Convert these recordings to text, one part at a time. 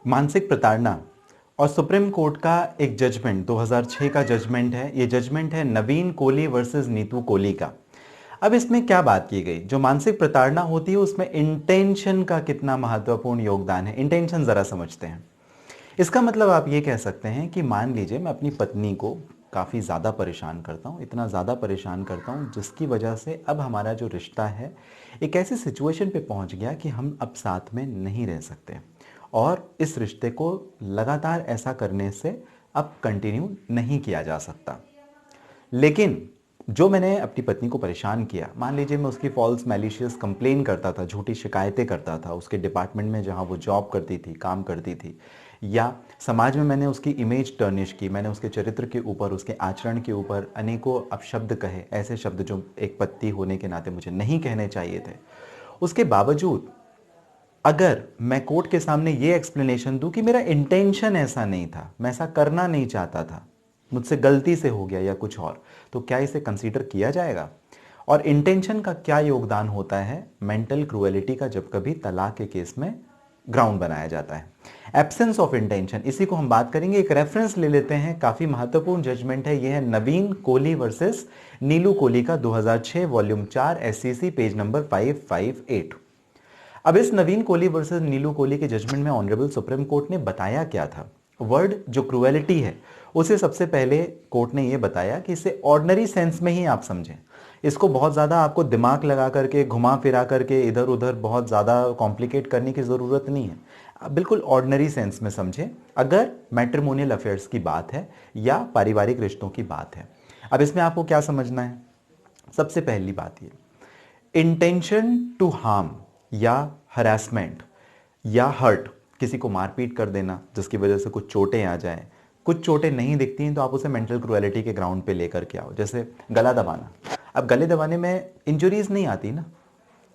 मानसिक प्रताड़ना और सुप्रीम कोर्ट का एक जजमेंट 2006 का जजमेंट है। ये जजमेंट है नवीन कोहली वर्सेस नीतू कोहली का। अब इसमें क्या बात की गई, जो मानसिक प्रताड़ना होती है उसमें इंटेंशन का कितना महत्वपूर्ण योगदान है। इंटेंशन जरा समझते हैं। इसका मतलब आप ये कह सकते हैं कि मान लीजिए मैं अपनी पत्नी को काफ़ी ज़्यादा परेशान करता हूँ, इतना ज़्यादा परेशान करता हूँ जिसकी वजह से अब हमारा जो रिश्ता है एक ऐसी सिचुएशन पे पहुँच गया कि हम अब साथ में नहीं रह सकते, और इस रिश्ते को लगातार ऐसा करने से अब कंटिन्यू नहीं किया जा सकता। लेकिन जो मैंने अपनी पत्नी को परेशान किया, मान लीजिए मैं उसकी फॉल्स मैलिशियस कंप्लेन करता था, झूठी शिकायतें करता था उसके डिपार्टमेंट में जहाँ वो जॉब करती थी, काम करती थी, या समाज में मैंने उसकी इमेज टर्निश की, मैंने उसके चरित्र के ऊपर, उसके आचरण के ऊपर अनेकों अपशब्द कहे, ऐसे शब्द जो एक पति होने के नाते मुझे नहीं कहने चाहिए थे। उसके बावजूद अगर मैं कोर्ट के सामने ये एक्सप्लेनेशन दूं कि मेरा इंटेंशन ऐसा नहीं था, मैं ऐसा करना नहीं चाहता था, मुझसे गलती से हो गया या कुछ और, तो क्या इसे कंसीडर किया जाएगा? और इंटेंशन का क्या योगदान होता है मेंटल क्रूएलिटी का जब कभी तलाक के केस में ग्राउंड बनाया जाता है? एब्सेंस ऑफ इंटेंशन, इसी को हम बात करेंगे। एक रेफरेंस ले लेते हैं, काफी महत्वपूर्ण जजमेंट है। यह है नवीन कोहली वर्सेस नीलू कोहली का 2006 वॉल्यूम 4 एससीसी पेज नंबर 558। अब इस नवीन कोहली वर्सेस नीलू कोहली के जजमेंट में ऑनरेबल सुप्रीम कोर्ट ने बताया क्या था? वर्ड जो क्रूएलिटी है उसे सबसे पहले कोर्ट ने यह बताया कि इसे ऑर्डिनरी सेंस में ही आप समझें। इसको बहुत ज़्यादा आपको दिमाग लगा करके, घुमा फिरा करके, इधर उधर बहुत ज़्यादा कॉम्प्लिकेट करने की ज़रूरत नहीं है। आप बिल्कुल ऑर्डिनरी सेंस में समझें अगर मैट्रिमोनियल अफेयर्स की बात है या पारिवारिक रिश्तों की बात है। अब इसमें आपको क्या समझना है? सबसे पहली बात ये, इंटेंशन टू हार्म या हरासमेंट या हर्ट, किसी को मारपीट कर देना जिसकी वजह से कुछ चोटें आ जाएं, कुछ चोटें नहीं दिखती हैं तो आप उसे मेंटल क्रुएलिटी के ग्राउंड पे लेकर के आओ। जैसे गला दबाना, अब गले दबाने में इंजरीज नहीं आती ना,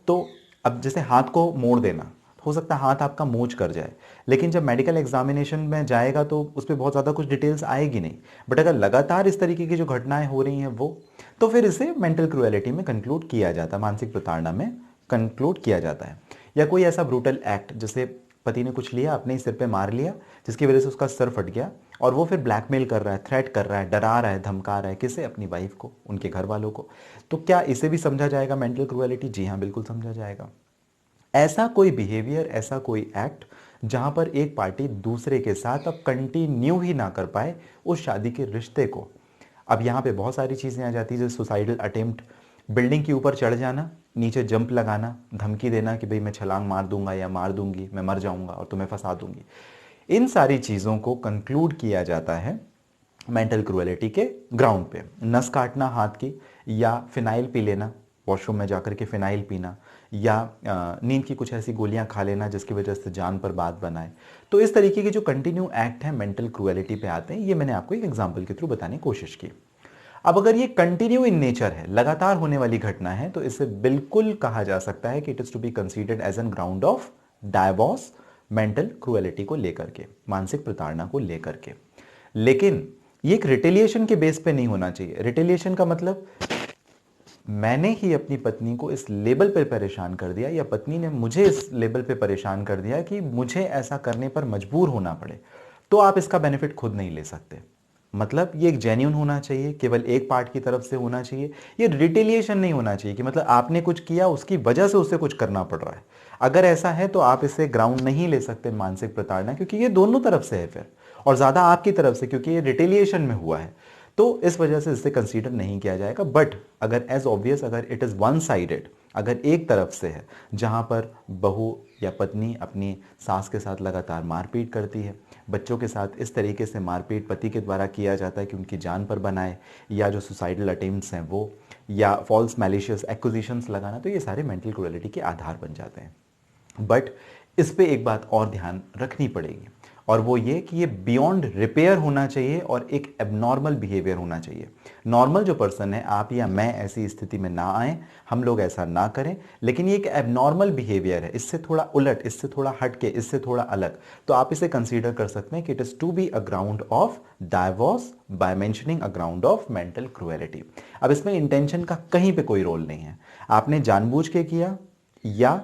तो अब जैसे हाथ को मोड़ देना, हो सकता है हाथ आपका मोच कर जाए, लेकिन जब मेडिकल एग्जामिनेशन में जाएगा तो उस पर बहुत ज़्यादा कुछ डिटेल्स आएगी नहीं। बट अगर लगातार इस तरीके की जो घटनाएं हो रही हैं वो, तो फिर इसे मेंटल क्रुएलिटी में कंक्लूड किया जाता है, मानसिक प्रताड़ना में कंक्लूड किया जाता है। या कोई ऐसा ब्रूटल एक्ट, जैसे पति ने कुछ लिया, अपने ही सिर पे मार लिया जिसकी वजह से उसका सर फट गया, और वो फिर ब्लैकमेल कर रहा है, थ्रेट कर रहा है, डरा रहा है, धमका रहा है, किसे? अपनी वाइफ को, उनके घर वालों को। तो क्या इसे भी समझा जाएगा मेंटल क्रुएलिटी? जी हाँ, बिल्कुल समझा जाएगा। ऐसा कोई बिहेवियर, ऐसा कोई एक्ट जहां पर एक पार्टी दूसरे के साथ अब कंटिन्यू ही ना कर पाए उस शादी के रिश्ते को। अब यहां पे बहुत सारी चीजें आ जाती है, जैसे सुसाइडल अटेम्प्ट, बिल्डिंग के ऊपर चढ़ जाना, नीचे जंप लगाना, धमकी देना कि भाई मैं छलांग मार दूंगा या मार दूंगी, मैं मर जाऊंगा और तुम्हें फंसा दूंगी। इन सारी चीजों को कंक्लूड किया जाता है मेंटल क्रुएलिटी के ग्राउंड पे। नस काटना हाथ की, या फिनाइल पी लेना, वॉशरूम में जाकर के फिनाइल पीना, या नींद की कुछ ऐसी गोलियां खा लेना जिसकी वजह से जान पर बात बनाए। तो इस तरीके के जो कंटिन्यू एक्ट हैं मेंटल क्रुएलिटी पे आते हैं। ये मैंने आपको एक एग्जांपल के थ्रू बताने की कोशिश की। अब अगर ये कंटिन्यू इन नेचर है, लगातार होने वाली घटना है, तो इसे बिल्कुल कहा जा सकता है कि it is to be considered as an ground of divorce, mental cruelty को लेकर के, मानसिक प्रताड़ना को लेकर के। लेकिन ये एक रिटेलिएशन के बेस पे नहीं होना चाहिए। रिटेलिएशन का मतलब मैंने ही अपनी पत्नी को इस लेवल पे परेशान कर दिया, या पत्नी ने मुझे इस लेवल पे परेशान कर दिया कि मुझे ऐसा करने पर मजबूर होना पड़े, तो आप इसका बेनिफिट खुद नहीं ले सकते। मतलब ये एक जेन्युइन होना चाहिए, केवल एक पार्ट की तरफ से होना चाहिए। ये रिटेलिएशन नहीं होना चाहिए कि मतलब आपने कुछ किया उसकी वजह से उसे कुछ करना पड़ रहा है। अगर ऐसा है तो आप इसे ग्राउंड नहीं ले सकते मानसिक प्रताड़ना, क्योंकि ये दोनों तरफ से है फिर, और ज्यादा आपकी तरफ से क्योंकि ये रिटेलिएशन में हुआ है, तो इस वजह से इसे कंसीडर नहीं किया जाएगा। बट अगर एज ऑब्वियस, अगर इट इज वन साइडेड, अगर एक तरफ से है जहां पर बहू या पत्नी अपनी सास के साथ लगातार मारपीट करती है, बच्चों के साथ इस तरीके से मारपीट पति के द्वारा किया जाता है कि उनकी जान पर बनाए, या जो सुसाइडल अटेम्प्ट्स हैं वो, या फॉल्स मैलिशियस एक्विजिशंस लगाना, तो ये सारे मेंटल क्रुएलिटी के आधार बन जाते हैं। बट इस पे एक बात और ध्यान रखनी पड़ेगी, और वो ये कि ये बियॉन्ड रिपेयर होना चाहिए और एक एबनॉर्मल बिहेवियर होना चाहिए। नॉर्मल जो पर्सन है, आप या मैं, ऐसी स्थिति में ना आए, हम लोग ऐसा ना करें। लेकिन ये एक एबनॉर्मल बिहेवियर है, इससे थोड़ा उलट, इससे थोड़ा हटके, इससे थोड़ा अलग, तो आप इसे कंसीडर कर सकते हैं कि it is to be a ground of divorce by mentioning a ground of mental cruelty. अब इसमें इंटेंशन का कहीं पे कोई रोल नहीं है। आपने जानबूझ के किया या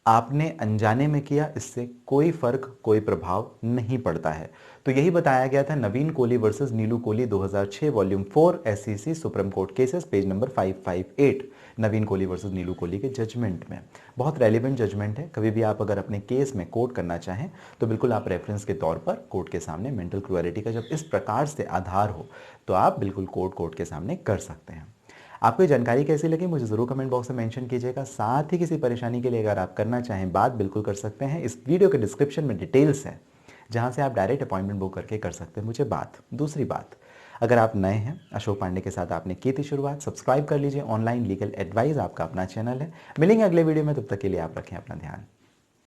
आपने अनजाने में किया, इससे कोई फर्क, कोई प्रभाव नहीं पड़ता है। तो यही बताया गया था Naveen Kohli versus Neelu Kohli 2006 volume 4 SCC supreme court cases page number 558, Naveen Kohli versus Neelu Kohli के जजमेंट में। बहुत रेलिवेंट जजमेंट है। कभी भी आप अगर अपने केस में कोर्ट करना चाहें तो बिल्कुल आप रेफरेंस के तौर पर कोर्ट के सामने मेंटल क्रुएलिटी का जब इस प्रकार से आधार हो तो आप बिल्कुल कोर्ट के सामने कर सकते हैं। आपको ये जानकारी कैसी लगी मुझे ज़रूर कमेंट बॉक्स में मेंशन कीजिएगा। साथ ही किसी परेशानी के लिए अगर आप करना चाहें बात, बिल्कुल कर सकते हैं। इस वीडियो के डिस्क्रिप्शन में डिटेल्स है जहां से आप डायरेक्ट अपॉइंटमेंट बुक करके कर सकते हैं मुझे बात। दूसरी बात, अगर आप नए हैं, अशोक पांडे के साथ आपने की थी शुरुआत, सब्सक्राइब कर लीजिए। ऑनलाइन लीगल एडवाइस आपका अपना चैनल है। मिलेंगे अगले वीडियो में, तब तक के लिए आप रखें अपना ध्यान।